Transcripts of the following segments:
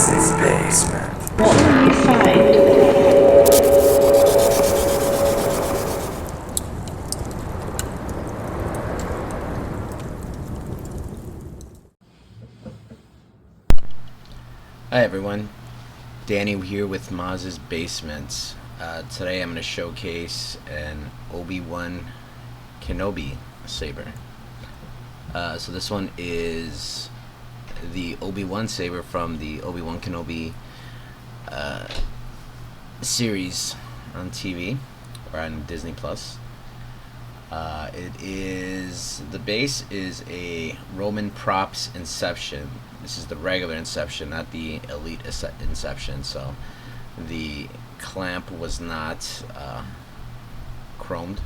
Maz's basement. What will you find? Hi everyone, Danny here with Maz's Basement. Today I'm going to showcase an Obi-Wan Kenobi saber. So this one is the Obi-Wan saber from the Obi-Wan Kenobi series on TV or on Disney Plus. The base is a Roman Props Inception. This is the regular Inception, not the Elite Inception. So the clamp was not chromed,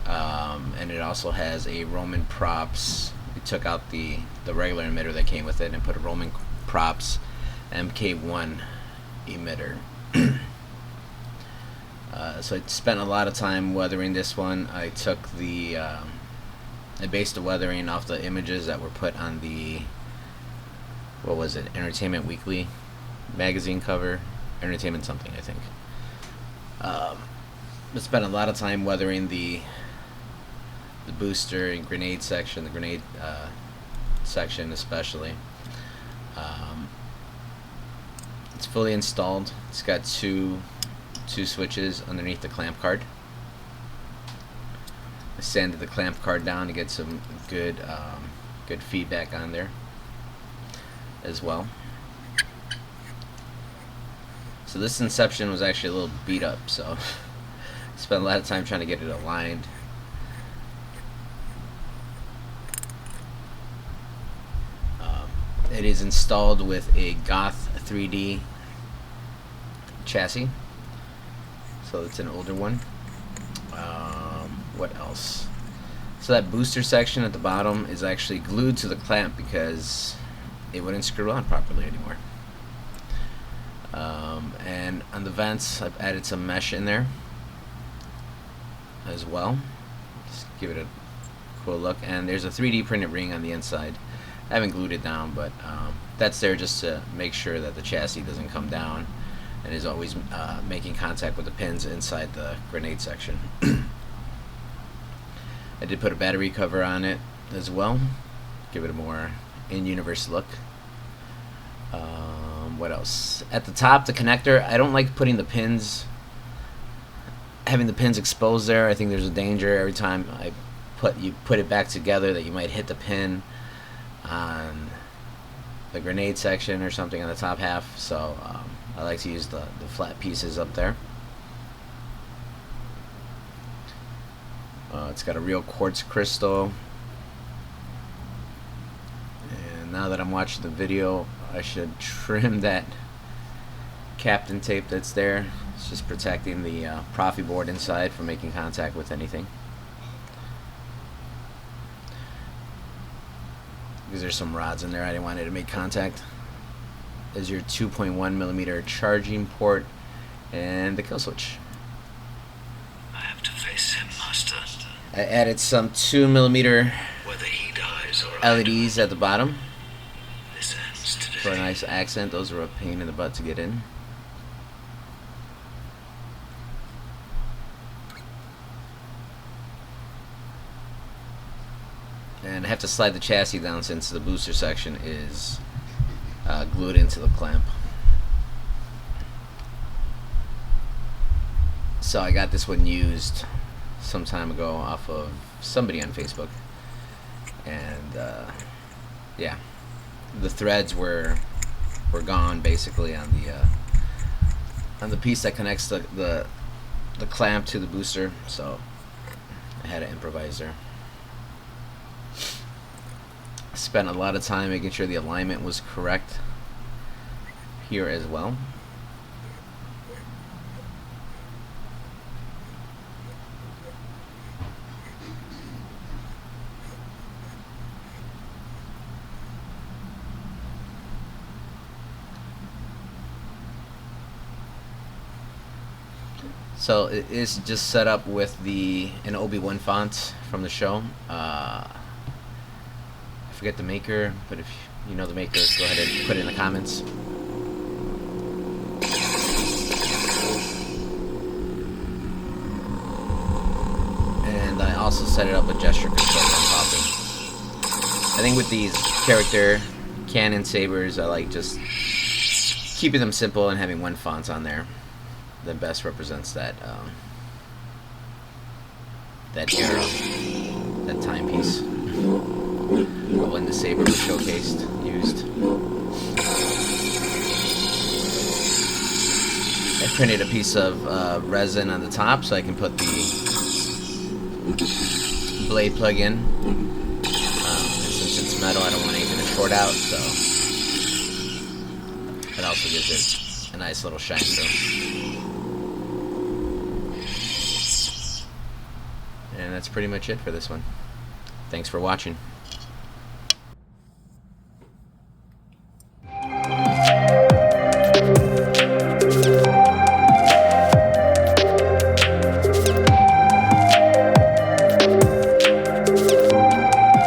and it also has a Roman Props. We took out the regular emitter that came with it and put a Roman Props MK1 emitter. So I spent a lot of time weathering this one. I took I based the weathering off the images that were put on the, what was it, Entertainment Weekly magazine cover, Entertainment something, I think. I spent a lot of time weathering the booster and grenade section, the grenade section especially. It's fully installed. It's got two switches underneath the clamp card. I sanded the clamp card down to get some good feedback on there as well. So this Inception was actually a little beat up, so I spent a lot of time trying to get it aligned. It is installed with a Goth3D chassis. So it's an older one. What else? So that booster section at the bottom is actually glued to the clamp because it wouldn't screw on properly anymore. And on the vents, I've added some mesh in there as well. Just give it a cool look. And there's a 3D printed ring on the inside. I haven't glued it down, but that's there just to make sure that the chassis doesn't come down and is always making contact with the pins inside the grenade section. I did put a battery cover on it as well, give it a more in-universe look. What else? At the top, the connector, I don't like putting the pins, having the pins exposed there. I think there's a danger every time you put it back together that you might hit the pin on the grenade section or something on the top half. So I like to use the flat pieces up there. It's got a real quartz crystal, and now that I'm watching the video, I should trim that Captain tape that's there. It's just protecting the Proffieboard inside from making contact with anything, because there's some rods in there I didn't want it to make contact. There's your 2.1mm charging port and the kill switch. I have to face him, Master. I added some 2mm Whether he dies or LEDs at the bottom this ends today. for a nice accent. Those are a pain in the butt to get in. And I have to slide the chassis down since the booster section is glued into the clamp. So I got this one used some time ago off of somebody on Facebook, and yeah, the threads were gone basically on the piece that connects the clamp to the booster, so I had to improvise there. Spent a lot of time making sure the alignment was correct here as well. So it is just set up with an Obi-Wan font from the show. I forget the maker, but if you know the maker, go ahead and put it in the comments. And I also set it up with gesture control on popping. I think with these character cannon sabers, I like just keeping them simple and having one font on there that best represents that that era, that timepiece of when the saber was showcased, used. I printed a piece of resin on the top so I can put the blade plug in. And since it's metal, I don't want anything to short out, so it also gives it a nice little shine through. And that's pretty much it for this one. Thanks for watching.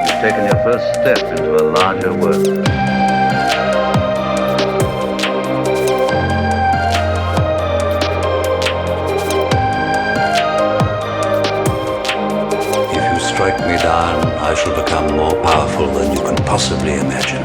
You've taken your first step into a larger world. Strike me down, I shall become more powerful than you can possibly imagine.